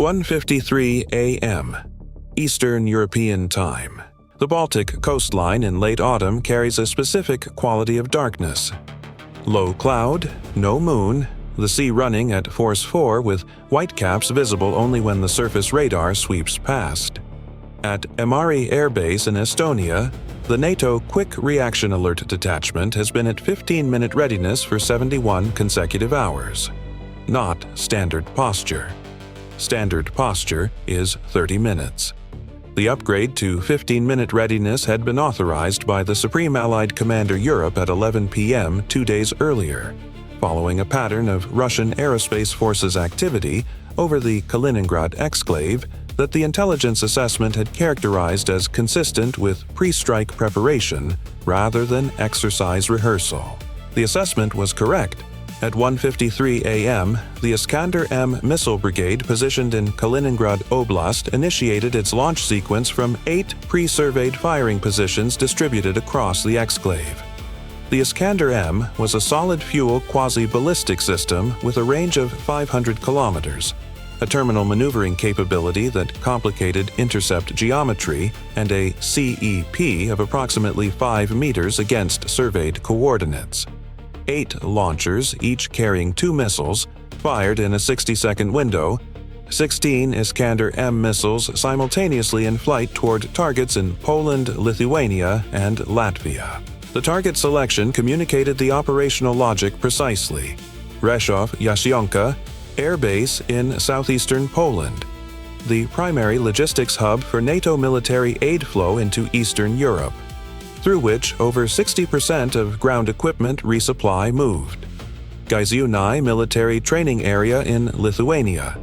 1:53 a.m. Eastern European Time. The Baltic coastline in late autumn carries a specific quality of darkness. Low cloud, no moon, the sea running at force 4 with whitecaps visible only when the surface radar sweeps past. At Ämari Air Base in Estonia, the NATO Quick Reaction Alert Detachment has been at 15-minute readiness for 71 consecutive hours. Not standard posture. Standard posture is 30 minutes. The upgrade to 15-minute readiness had been authorized by the Supreme Allied Commander Europe at 11 p.m. 2 days earlier, following a pattern of Russian Aerospace Forces activity over the Kaliningrad exclave that the intelligence assessment had characterized as consistent with pre-strike preparation rather than exercise rehearsal. The assessment was correct. At 1:53 a.m., the Iskander-M missile brigade positioned in Kaliningrad Oblast initiated its launch sequence from 8 pre-surveyed firing positions distributed across the exclave. The Iskander-M was a solid-fuel quasi-ballistic system with a range of 500 kilometers, a terminal maneuvering capability that complicated intercept geometry, and a CEP of approximately 5 meters against surveyed coordinates. 8 launchers, each carrying 2 missiles, fired in a 60-second window, 16 Iskander-M missiles simultaneously in flight toward targets in Poland, Lithuania, and Latvia. The target selection communicated the operational logic precisely. Rzeszow, Jasionka, Air Base in southeastern Poland, the primary logistics hub for NATO military aid flow into Eastern Europe, through which over 60% of ground equipment resupply moved. Gaiziunai military training area in Lithuania,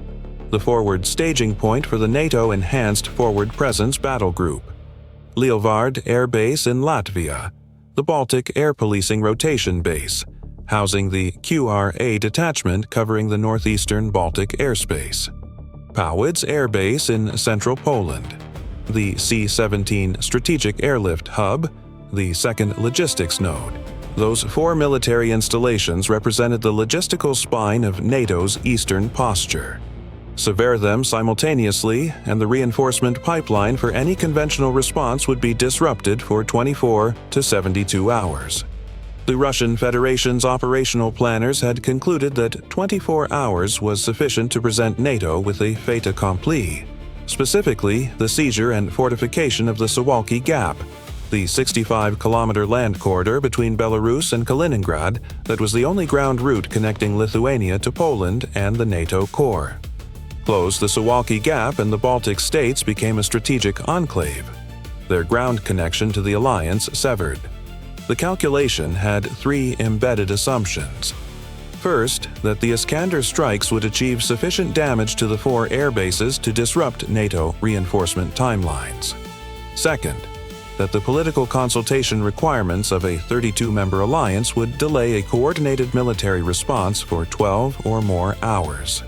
the forward staging point for the NATO Enhanced Forward Presence Battle Group. Lielvarde Air Base in Latvia, the Baltic Air Policing Rotation Base, housing the QRA detachment covering the northeastern Baltic airspace. Powidz Air Base in central Poland, the C-17 Strategic Airlift Hub, the second logistics node. Those 4 military installations represented the logistical spine of NATO's eastern posture. Sever them simultaneously, and the reinforcement pipeline for any conventional response would be disrupted for 24 to 72 hours. The Russian Federation's operational planners had concluded that 24 hours was sufficient to present NATO with a fait accompli, specifically the seizure and fortification of the Suwalki Gap, the 65-kilometer land corridor between Belarus and Kaliningrad that was the only ground route connecting Lithuania to Poland and the NATO core. Close the Suwalki Gap and the Baltic states became a strategic enclave, their ground connection to the alliance severed. The calculation had 3 embedded assumptions. First, that the Iskander strikes would achieve sufficient damage to the 4 air bases to disrupt NATO reinforcement timelines. Second, that the political consultation requirements of a 32-member alliance would delay a coordinated military response for 12 or more hours.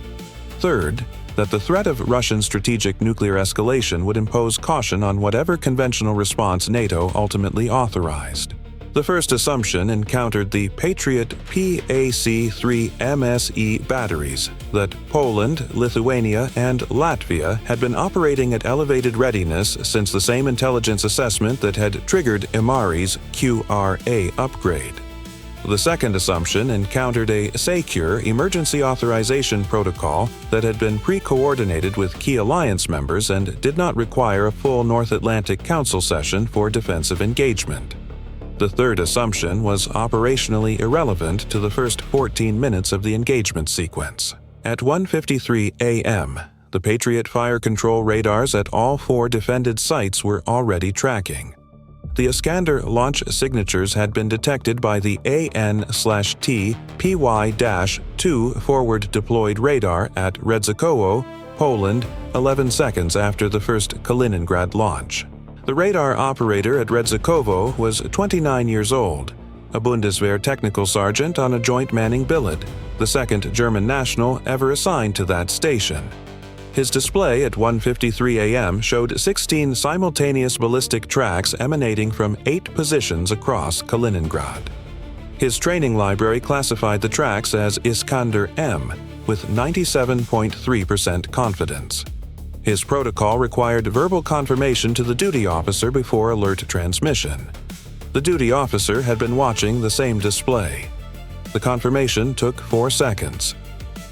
Third, that the threat of Russian strategic nuclear escalation would impose caution on whatever conventional response NATO ultimately authorized. The first assumption encountered the Patriot PAC-3 MSE batteries that Poland, Lithuania, and Latvia had been operating at elevated readiness since the same intelligence assessment that had triggered Ämari's QRA upgrade. The second assumption encountered a SACEUR emergency authorization protocol that had been pre-coordinated with key alliance members and did not require a full North Atlantic Council session for defensive engagement. The third assumption was operationally irrelevant to the first 14 minutes of the engagement sequence. At 1:53 a.m., the Patriot fire control radars at all 4 defended sites were already tracking. The Iskander launch signatures had been detected by the AN/T PY-2 forward deployed radar at Redzikowo, Poland, 11 seconds after the first Kaliningrad launch. The radar operator at Redzikowo was 29 years old, a Bundeswehr technical sergeant on a joint manning billet, the second German national ever assigned to that station. His display at 1:53 a.m. showed 16 simultaneous ballistic tracks emanating from 8 positions across Kaliningrad. His training library classified the tracks as Iskander-M, with 97.3% confidence. His protocol required verbal confirmation to the duty officer before alert transmission. The duty officer had been watching the same display. The confirmation took 4 seconds.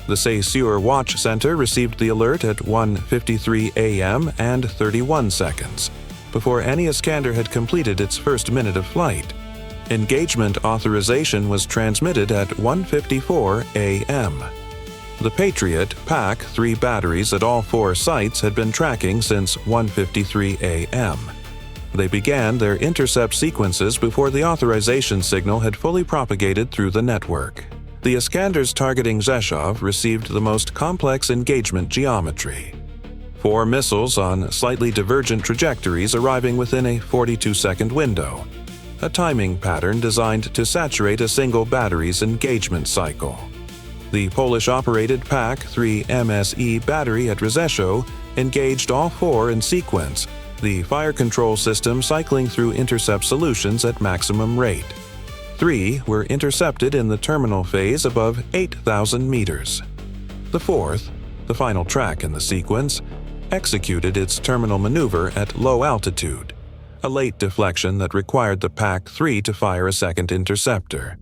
The SACEUR Watch Center received the alert at 1:53 a.m. and 31 seconds, before any Iskander had completed its first minute of flight. Engagement authorization was transmitted at 1:54 a.m. The Patriot PAC-3 batteries at all 4 sites had been tracking since 1:53 a.m. They began their intercept sequences before the authorization signal had fully propagated through the network. The Iskanders targeting Rzeszow received the most complex engagement geometry. 4 missiles on slightly divergent trajectories arriving within a 42-second window, a timing pattern designed to saturate a single battery's engagement cycle. The Polish-operated PAC-3 MSE battery at Rzeszow engaged all 4 in sequence, the fire control system cycling through intercept solutions at maximum rate. 3 were intercepted in the terminal phase above 8,000 meters. The 4th, the final track in the sequence, executed its terminal maneuver at low altitude, a late deflection that required the PAC-3 to fire a second interceptor.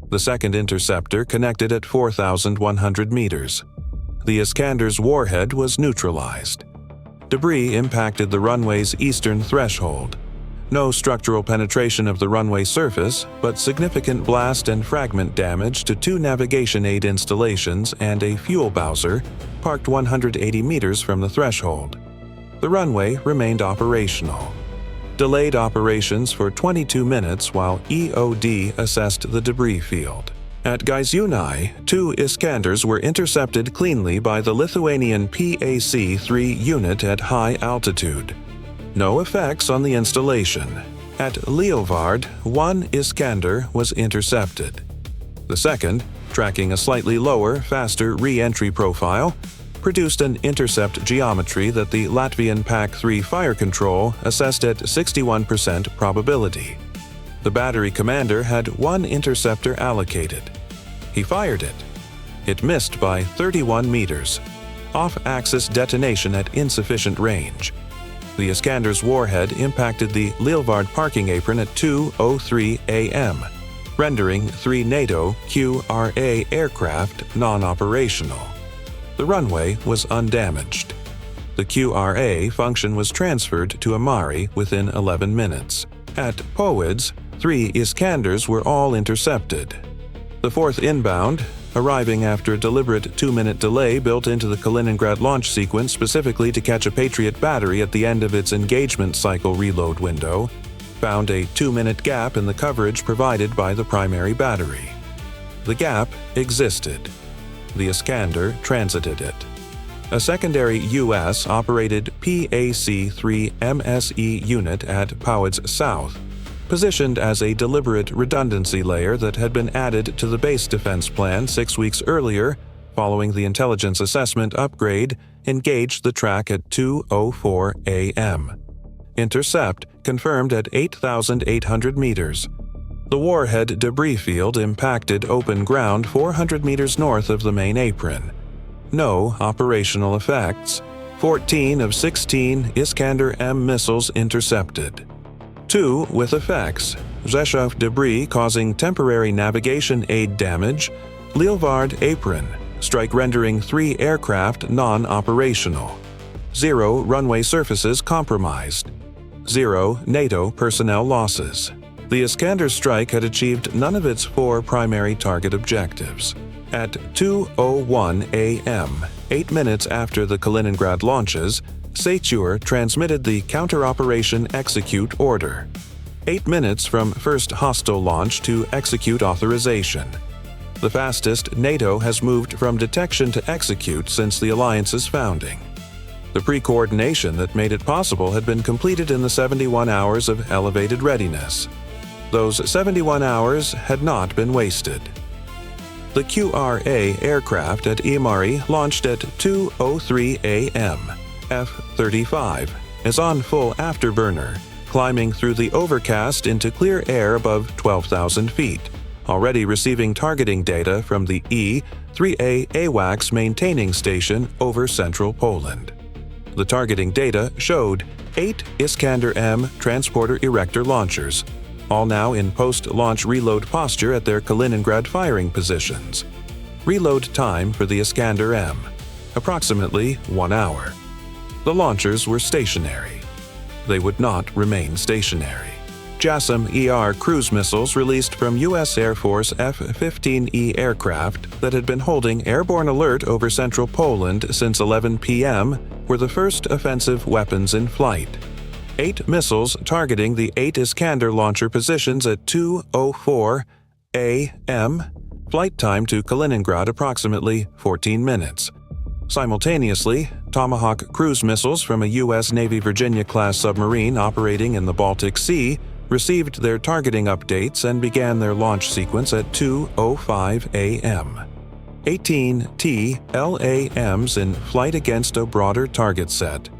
The second interceptor connected at 4,100 meters. The Iskander's warhead was neutralized. Debris impacted the runway's eastern threshold. No structural penetration of the runway surface, but significant blast and fragment damage to 2 navigation aid installations and a fuel bowser parked 180 meters from the threshold. The runway remained operational. Delayed operations for 22 minutes while EOD assessed the debris field. At Gaiziunai, 2 Iskanders were intercepted cleanly by the Lithuanian PAC-3 unit at high altitude. No effects on the installation. At Lielvarde, 1 Iskander was intercepted. The second, tracking a slightly lower, faster re-entry profile, produced an intercept geometry that the Latvian PAC-3 fire control assessed at 61% probability. The battery commander had 1 interceptor allocated. He fired it. It missed by 31 meters. Off-axis detonation at insufficient range. The Iskander's warhead impacted the Lielvarde parking apron at 2:03 a.m., rendering 3 NATO QRA aircraft non-operational. The runway was undamaged. The QRA function was transferred to Ämari within 11 minutes. At Powidz, 3 Iskanders were all intercepted. The 4th inbound, arriving after a deliberate 2-minute delay built into the Kaliningrad launch sequence specifically to catch a Patriot battery at the end of its engagement cycle reload window, found a 2-minute gap in the coverage provided by the primary battery. The gap existed. The Iskander transited it. A secondary U.S.-operated PAC-3 MSE unit at Powidz South, positioned as a deliberate redundancy layer that had been added to the base defense plan 6 weeks earlier, following the intelligence assessment upgrade, engaged the track at 2:04 a.m. Intercept confirmed at 8,800 meters. The warhead debris field impacted open ground 400 meters north of the main apron. No operational effects. 14 of 16 Iskander-M missiles intercepted. 2 with effects: Rzeszow debris causing temporary navigation aid damage, Lielvarde apron, strike rendering 3 aircraft non-operational. 0 runway surfaces compromised. 0 NATO personnel losses. The Iskander strike had achieved none of its 4 primary target objectives. At 2:01 a.m., 8 minutes after the Kaliningrad launches, SACEUR transmitted the counter-operation execute order. 8 minutes from first hostile launch to execute authorization. The fastest NATO has moved from detection to execute since the alliance's founding. The pre-coordination that made it possible had been completed in the 71 hours of elevated readiness. Those 71 hours had not been wasted. The QRA aircraft at Ämari launched at 2:03 a.m. F-35 is on full afterburner, climbing through the overcast into clear air above 12,000 feet, already receiving targeting data from the 3A AWACS maintaining station over central Poland. The targeting data showed 8 Iskander-M transporter erector launchers, all now in post-launch reload posture at their Kaliningrad firing positions. Reload time for the Iskander-M, approximately 1 hour. The launchers were stationary. They would not remain stationary. JASSM-ER cruise missiles released from U.S. Air Force F-15E aircraft that had been holding airborne alert over central Poland since 11 p.m. were the first offensive weapons in flight. 8 missiles targeting the 8 Iskander launcher positions at 2:04 a.m. Flight time to Kaliningrad approximately 14 minutes. Simultaneously, Tomahawk cruise missiles from a U.S. Navy Virginia-class submarine operating in the Baltic Sea received their targeting updates and began their launch sequence at 2:05 a.m. 18 TLAMs in flight against a broader target set.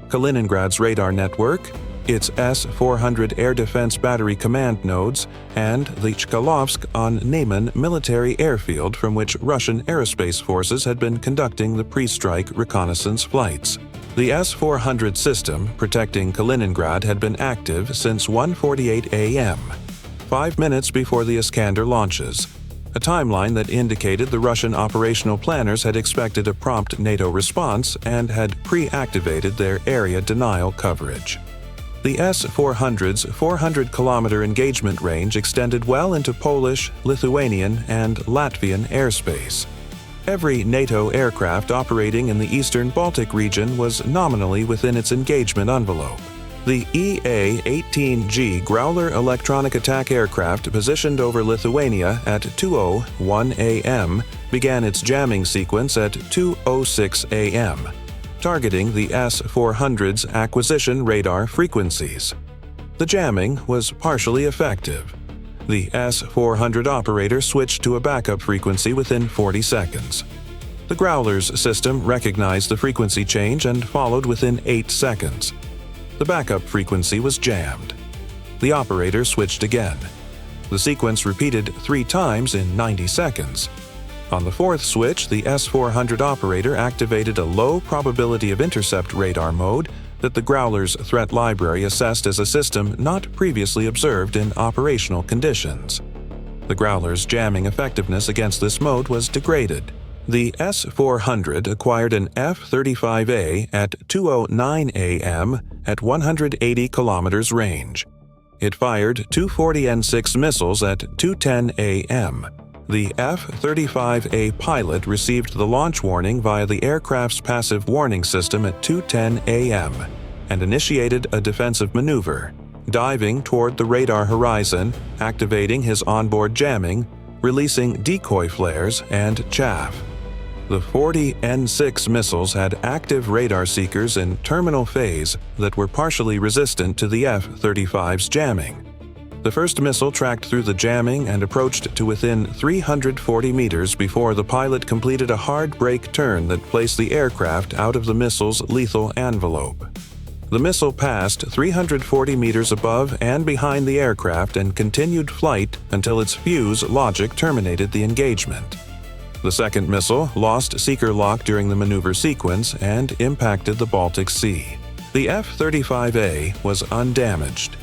Kaliningrad's radar network, its S-400 air defense battery command nodes, and the Chkalovsk-on-Neman military airfield from which Russian aerospace forces had been conducting the pre-strike reconnaissance flights. The S-400 system protecting Kaliningrad had been active since 1:48 a.m., 5 minutes before the Iskander launches, a timeline that indicated the Russian operational planners had expected a prompt NATO response and had pre-activated their area denial coverage. The S-400's 400-kilometer engagement range extended well into Polish, Lithuanian, and Latvian airspace. Every NATO aircraft operating in the eastern Baltic region was nominally within its engagement envelope. The EA-18G Growler electronic attack aircraft positioned over Lithuania at 2:01 a.m. began its jamming sequence at 2:06 a.m., targeting the S-400's acquisition radar frequencies. The jamming was partially effective. The S-400 operator switched to a backup frequency within 40 seconds. The Growler's system recognized the frequency change and followed within 8 seconds. The backup frequency was jammed. The operator switched again. The sequence repeated 3 times in 90 seconds. On the 4th switch, the S-400 operator activated a low probability of intercept radar mode that the Growler's threat library assessed as a system not previously observed in operational conditions. The Growler's jamming effectiveness against this mode was degraded. The S-400 acquired an F-35A at 2:09 a.m. at 180 kilometers range. It fired 240N6 missiles at 2:10 a.m. The F-35A pilot received the launch warning via the aircraft's passive warning system at 2:10 a.m. and initiated a defensive maneuver, diving toward the radar horizon, activating his onboard jamming, releasing decoy flares and chaff. The 40N6 missiles had active radar seekers in terminal phase that were partially resistant to the F-35's jamming. The first missile tracked through the jamming and approached to within 340 meters before the pilot completed a hard brake turn that placed the aircraft out of the missile's lethal envelope. The missile passed 340 meters above and behind the aircraft and continued flight until its fuse logic terminated the engagement. The second missile lost seeker lock during the maneuver sequence and impacted the Baltic Sea. The F-35A was undamaged.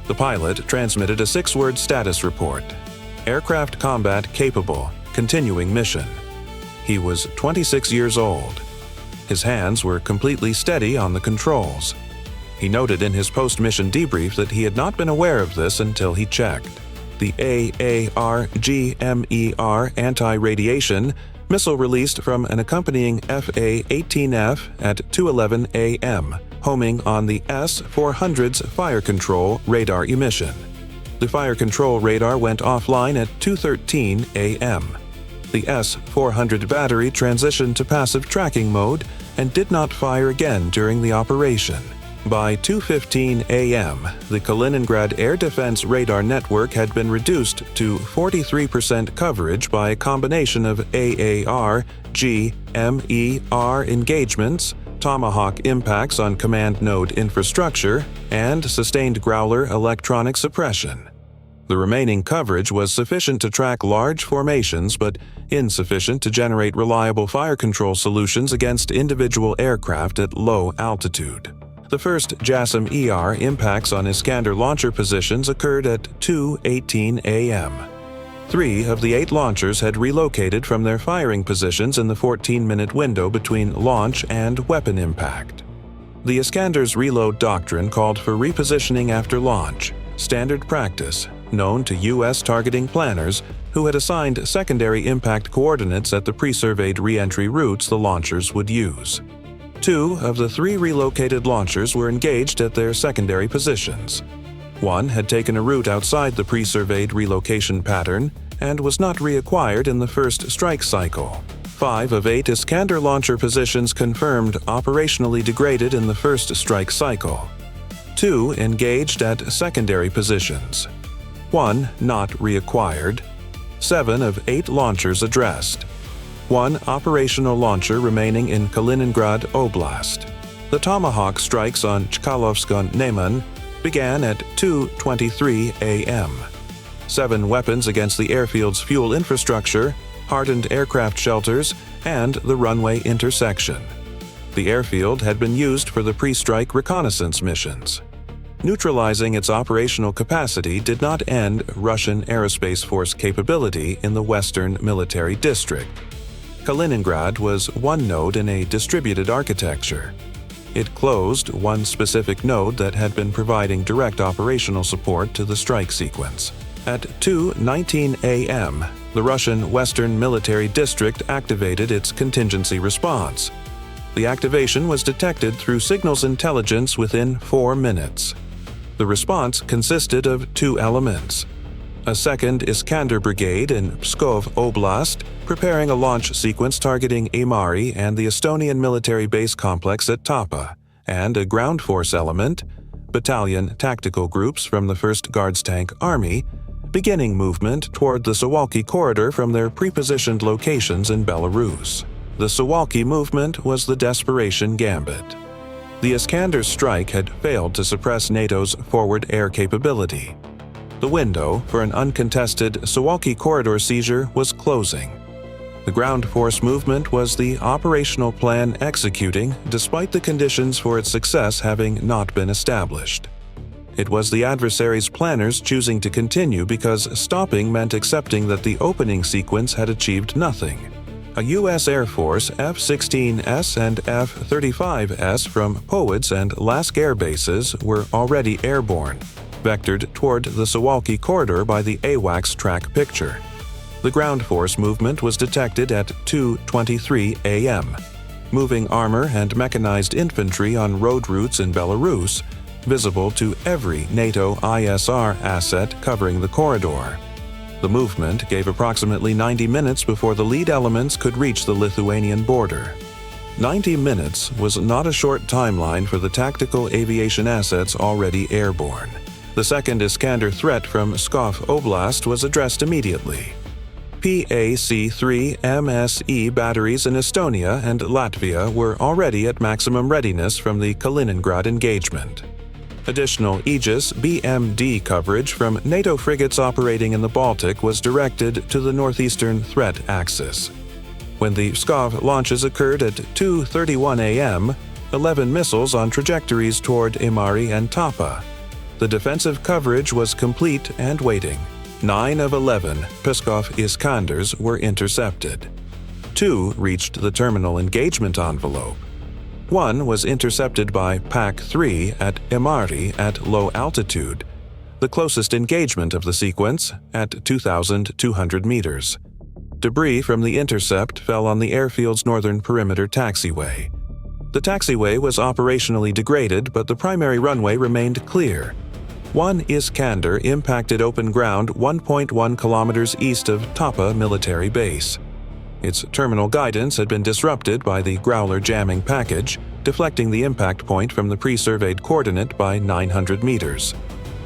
The pilot transmitted a 6-word status report: aircraft combat capable, continuing mission. He was 26 years old. His hands were completely steady on the controls. He noted in his post-mission debrief that he had not been aware of this until he checked. The AARGM-ER anti-radiation missile released from an accompanying FA-18F at 2:11 a.m., homing on the S-400's fire control radar emission. The fire control radar went offline at 2:13 a.m. The S-400 battery transitioned to passive tracking mode and did not fire again during the operation. By 2:15 a.m., the Kaliningrad air defense radar network had been reduced to 43% coverage by a combination of AARGM-ER engagements, Tomahawk impacts on command node infrastructure, and sustained Growler electronic suppression. The remaining coverage was sufficient to track large formations but insufficient to generate reliable fire control solutions against individual aircraft at low altitude. The first JASSM-ER impacts on Iskander launcher positions occurred at 2:18 a.m. 3 of the 8 launchers had relocated from their firing positions in the 14-minute window between launch and weapon impact. The Iskanders reload doctrine called for repositioning after launch, standard practice, known to U.S. targeting planners who had assigned secondary impact coordinates at the pre-surveyed re-entry routes the launchers would use. 2 of the 3 relocated launchers were engaged at their secondary positions. 1 had taken a route outside the pre-surveyed relocation pattern and was not reacquired in the first strike cycle. 5 of 8 Iskander launcher positions confirmed operationally degraded in the first strike cycle. 2 engaged at secondary positions. 1 not reacquired. 7 of 8 launchers addressed. 1 operational launcher remaining in Kaliningrad Oblast. The Tomahawk strikes on Chkalovsk-on-Neman began at 2:23 a.m. 7 weapons against the airfield's fuel infrastructure, hardened aircraft shelters, and the runway intersection. The airfield had been used for the pre-strike reconnaissance missions. Neutralizing its operational capacity did not end Russian aerospace force capability in the Western Military District. Kaliningrad was one node in a distributed architecture. It closed one specific node that had been providing direct operational support to the strike sequence. At 2:19 a.m., the Russian Western Military District activated its contingency response. The activation was detected through signals intelligence within 4 minutes. The response consisted of 2 elements: a second Iskander brigade in Pskov Oblast, preparing a launch sequence targeting Ämari and the Estonian military base complex at Tapa, and a ground force element, battalion tactical groups from the 1st Guards Tank Army, beginning movement toward the Suwalki corridor from their pre-positioned locations in Belarus. The Suwalki movement was the desperation gambit. The Iskanders' strike had failed to suppress NATO's forward air capability. The window for an uncontested Suwalki corridor seizure was closing. The ground force movement was the operational plan executing despite the conditions for its success having not been established. It was the adversary's planners choosing to continue because stopping meant accepting that the opening sequence had achieved nothing. A U.S. Air Force F-16S and F-35S from Powidz and Lask air bases were already airborne, vectored toward the Suwalki corridor by the AWACS track picture. The ground force movement was detected at 2:23 a.m. Moving armor and mechanized infantry on road routes in Belarus, visible to every NATO ISR asset covering the corridor. The movement gave approximately 90 minutes before the lead elements could reach the Lithuanian border. 90 minutes was not a short timeline for the tactical aviation assets already airborne. The second Iskander threat from Pskov Oblast was addressed immediately. PAC-3 MSE batteries in Estonia and Latvia were already at maximum readiness from the Kaliningrad engagement. Additional Aegis BMD coverage from NATO frigates operating in the Baltic was directed to the northeastern threat axis. When the Pskov launches occurred at 2:31 a.m., 11 missiles on trajectories toward Ämari and Tapa. The defensive coverage was complete and waiting. 9 of 11 Pskov Iskanders were intercepted. 2 reached the terminal engagement envelope. 1 was intercepted by PAC-3 at Ämari at low altitude, the closest engagement of the sequence, at 2,200 meters. Debris from the intercept fell on the airfield's northern perimeter taxiway. The taxiway was operationally degraded, but the primary runway remained clear. 1 Iskander impacted open ground 1.1 kilometers east of Tapa military base. Its terminal guidance had been disrupted by the Growler jamming package, deflecting the impact point from the pre-surveyed coordinate by 900 meters.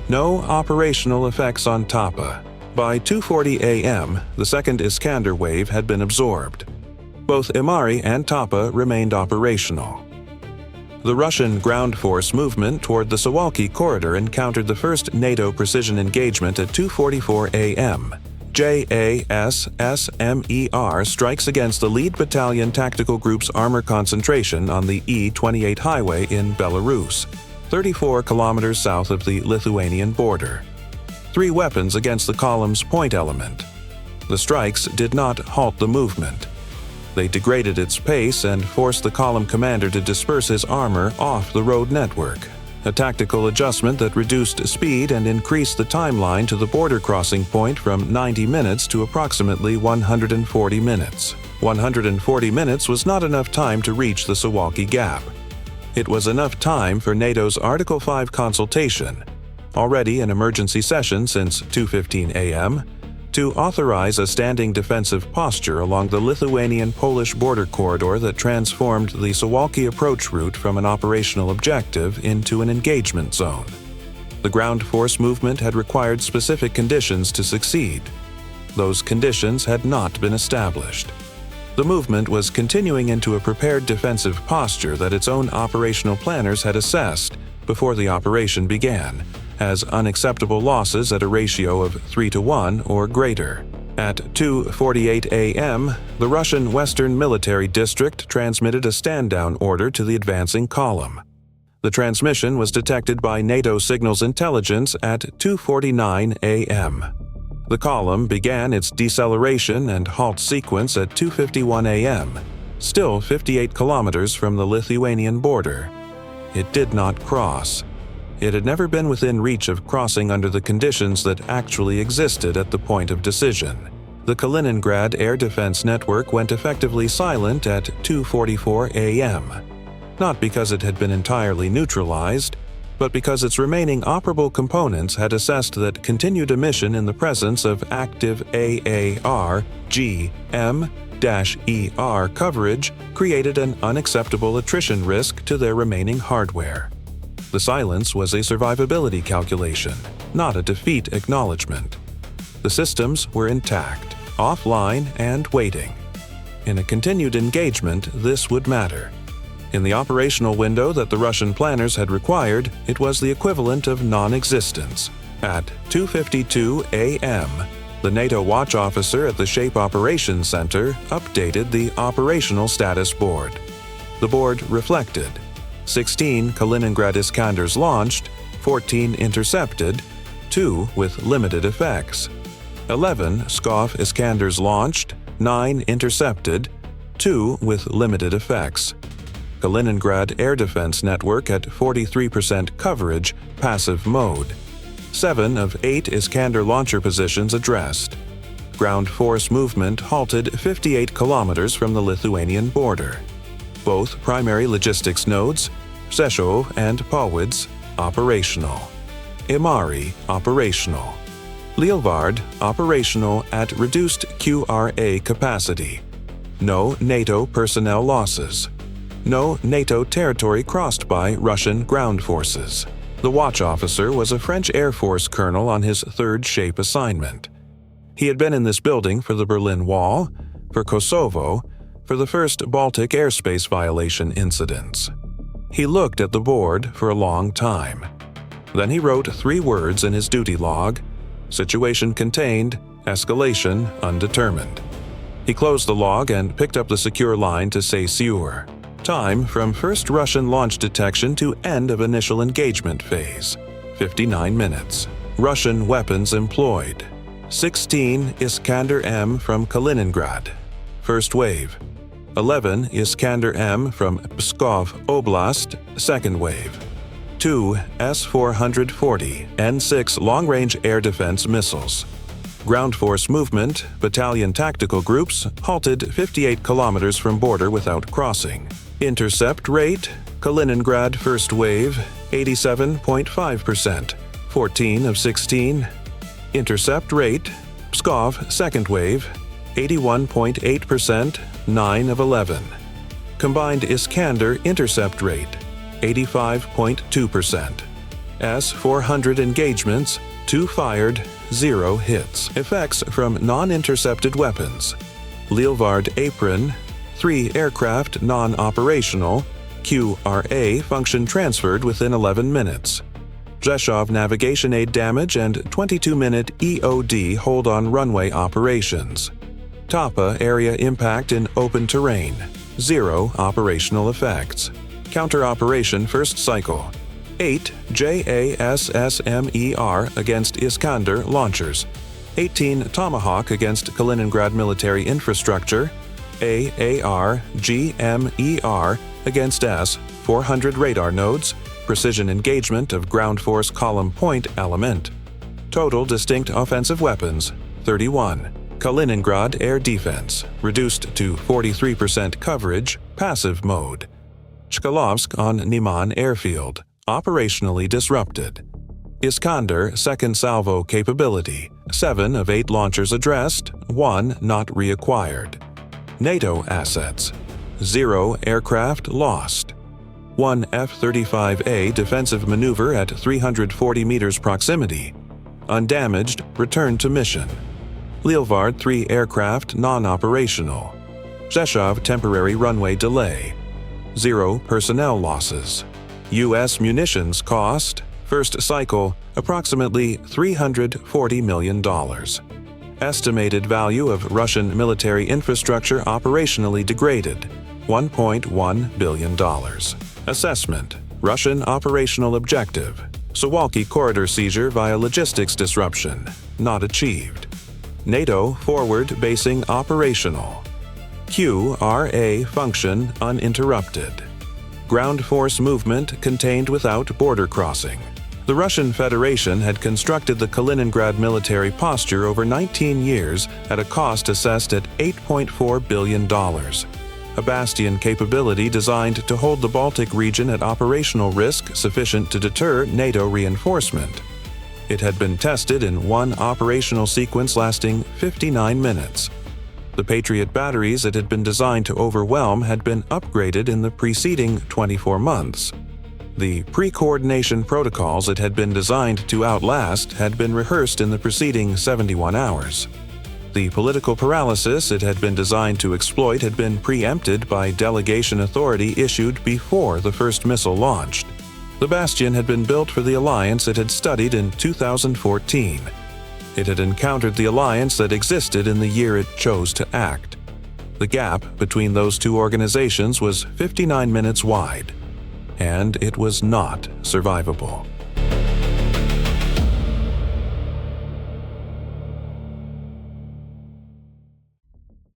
No operational effects on Tapa. By 2:40 a.m., the second Iskander wave had been absorbed. Both Ämari and Tapa remained operational. The Russian ground force movement toward the Suwalki corridor encountered the first NATO precision engagement at 2:44 a.m. JASSM-ER strikes against the Lead Battalion Tactical Group's armor concentration on the E-28 highway in Belarus, 34 kilometers south of the Lithuanian border. 3 weapons against the column's point element. The strikes did not halt the movement. They degraded its pace and forced the column commander to disperse his armor off the road network, a tactical adjustment that reduced speed and increased the timeline to the border crossing point from 90 minutes to approximately 140 minutes. 140 minutes was not enough time to reach the Suwalki Gap. It was enough time for NATO's Article 5 consultation, already in emergency session since 2:15 a.m., to authorize a standing defensive posture along the Lithuanian-Polish border corridor that transformed the Suwalki approach route from an operational objective into an engagement zone. The ground force movement had required specific conditions to succeed. Those conditions had not been established. The movement was continuing into a prepared defensive posture that its own operational planners had assessed before the operation began, as unacceptable losses at a ratio of 3-to-1 or greater. At 2:48 a.m., the Russian Western Military District transmitted a stand-down order to the advancing column. The transmission was detected by NATO Signals Intelligence at 2:49 a.m. The column began its deceleration and halt sequence at 2:51 a.m., still 58 kilometers from the Lithuanian border. It did not cross. It had never been within reach of crossing under the conditions that actually existed at the point of decision. The Kaliningrad air defense network went effectively silent at 2:44 a.m., not because it had been entirely neutralized, but because its remaining operable components had assessed that continued emission in the presence of active AARGM-ER coverage created an unacceptable attrition risk to their remaining hardware. The silence was a survivability calculation, not a defeat acknowledgement. The systems were intact, offline, and waiting. In a continued engagement, this would matter. In the operational window that the Russian planners had required, it was the equivalent of non-existence. At 2:52 a.m., the NATO watch officer at the Shape Operations Center updated the operational status board. The board reflected: 16 Kaliningrad Iskanders launched, 14 intercepted, 2 with limited effects. 11 Pskov Iskanders launched, 9 intercepted, 2 with limited effects. Kaliningrad Air Defense Network at 43% coverage, passive mode. 7 of 8 Iskander launcher positions addressed. Ground force movement halted 58 kilometers from the Lithuanian border. Both primary logistics nodes, Rzeszow and Powidz, operational. Ämari, operational. Lielvarde, operational at reduced QRA capacity. No NATO personnel losses. No NATO territory crossed by Russian ground forces. The watch officer was a French Air Force colonel on his 3rd Shape assignment. He had been in this building for the Berlin Wall, for Kosovo, for the first Baltic airspace violation incidents. He looked at the board for a long time. Then he wrote 3 words in his duty log: situation contained, escalation undetermined. He closed the log and picked up the secure line to SACEUR. Time from first Russian launch detection to end of initial engagement phase, 59 minutes. Russian weapons employed: 16 Iskander-M from Kaliningrad, first wave. 11 Iskander-M from Pskov Oblast, second wave. 2 S-440 N6 long-range air defense missiles. Ground force movement, battalion tactical groups, halted 58 kilometers from border without crossing. Intercept rate, Kaliningrad first wave, 87.5%, 14 of 16. Intercept rate, Pskov second wave, 81.8%, 9 of 11. Combined Iskander intercept rate, 85.2%. S-400 engagements, 2 fired, 0 hits. Effects from non-intercepted weapons: Lielvarde apron, 3 aircraft non-operational, QRA function transferred within 11 minutes. Rzeszow navigation aid damage and 22-minute EOD hold-on runway operations. Tapa area impact in open terrain. 0 operational effects. Counter-operation first cycle. 8 JASSM-ER against Iskander launchers. 18 Tomahawk against Kaliningrad military infrastructure. AARGM-ER against S-400 radar nodes. Precision engagement of ground force column point element. Total distinct offensive weapons, 31. Kaliningrad air defense, reduced to 43% coverage, passive mode. Chkalovsk on Neman airfield, operationally disrupted. Iskander second salvo capability, 7 of 8 launchers addressed, 1 not reacquired. NATO assets, 0 aircraft lost. 1 F-35A defensive maneuver at 340 meters proximity. Undamaged, returned to mission. Lielvarde 3 aircraft non-operational. Rzeszow temporary runway delay. 0 personnel losses. U.S. munitions cost, first cycle, approximately $340 million. Estimated value of Russian military infrastructure operationally degraded, $1.1 billion. Assessment: Russian operational objective. Suwalki corridor seizure via logistics disruption, not achieved. NATO forward basing operational. QRA function uninterrupted. Ground force movement contained without border crossing. The Russian Federation had constructed the Kaliningrad military posture over 19 years at a cost assessed at $8.4 billion. A bastion capability designed to hold the Baltic region at operational risk sufficient to deter NATO reinforcement. It had been tested in one operational sequence lasting 59 minutes. The Patriot batteries it had been designed to overwhelm had been upgraded in the preceding 24 months. The pre-coordination protocols it had been designed to outlast had been rehearsed in the preceding 71 hours. The political paralysis it had been designed to exploit had been preempted by delegation authority issued before the first missile launched. The bastion had been built for the alliance it had studied in 2014. It had encountered the alliance that existed in the year it chose to act. The gap between those two organizations was 59 minutes wide, and it was not survivable.